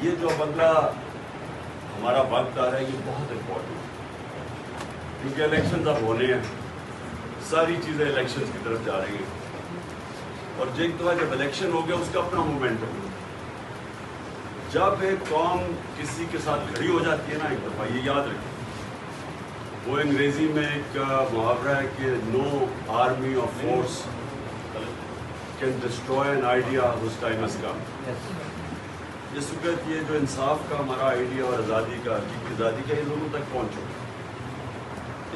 یہ جو اگلا ہمارا وقت آ رہا ہے یہ بہت امپورٹنٹ ہے، کیونکہ الیکشنز اب ہونے ہیں، ساری چیزیں الیکشنز کی طرف جا رہی ہیں، اور ایک دفعہ جب الیکشن ہو گیا اس کا اپنا مومنٹم ہے۔ جب ایک قوم کسی کے ساتھ کھڑی ہو جاتی ہے نا، ایک دفعہ یہ یاد رکھیں، وہ انگریزی میں ایک محاورہ ہے کہ no army of force can destroy an idea whose time has come۔ اس وقت یہ جو انصاف کا ہمارا آئیڈیا اور آزادی کا، حقیقی آزادی کا، یہ لوگوں تک پہنچو،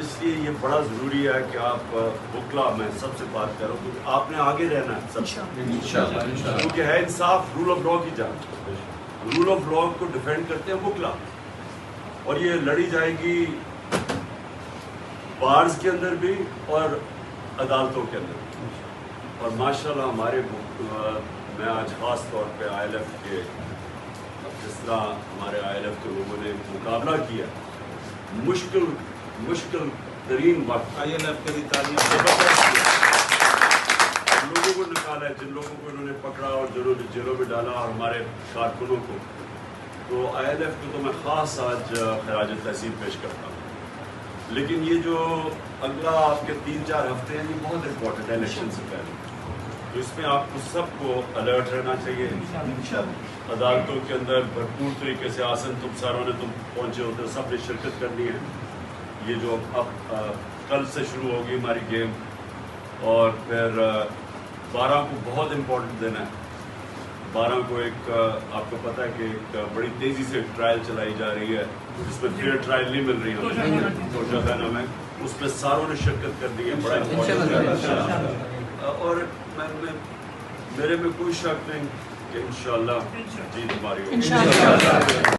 اس لیے یہ بڑا ضروری ہے کہ آپ بکلا میں سب سے بات کروں، کیونکہ آپ نے آگے رہنا ہے سب سے، کیونکہ ہے انصاف رول آف لا کی جان، رول آف لا کو ڈیفینڈ کرتے ہیں بکلا، اور یہ لڑی جائے گی بارز کے اندر بھی اور عدالتوں کے اندر بھی، اور ماشاءاللہ ہمارے میں آج خاص طور پہ آئی ایل ایف کے، جس طرح ہمارے آئی ایل ایف کے لوگوں نے مقابلہ کیا، مشکل ترین وقت آئی ایل ایف کے لیے تعلیم لوگوں کو نکالا ہے، جن لوگوں کو انہوں نے پکڑا اور جیلوں میں ڈالا، اور ہمارے کارکنوں کو، تو آئی ایل ایف کو تو میں خاص آج خراج تحسین پیش کرتا ہوں۔ لیکن یہ جو اگلا آپ کے 3-4 ہفتے ہیں یہ بہت امپورٹنٹ ہے الیکشن سے پہلے، تو اس میں آپ کو سب کو الرٹ رہنا چاہیے۔ عدالتوں کے اندر بھرپور طریقے سے آسن تم ساروں نے پہنچے ہوتے، سب نے شرکت کرنی ہے۔ یہ جو اب کل سے شروع ہوگی ہماری گیم، اور پھر 12 کو بہت امپورٹنٹ دن ہے۔ 12 کو ایک آپ کو پتہ ہے کہ ایک بڑی تیزی سے ٹرائل چلائی جا رہی ہے، جس میں فیئر ٹرائل نہیں مل رہی ہمیں توشہ میں، اس میں ساروں نے شرکت کرنی ہے، بڑا امپورٹنٹ ہے، اور میرے میں کوئی شک نہیں کہ انشاءاللہ جیت ہماری ہوگی۔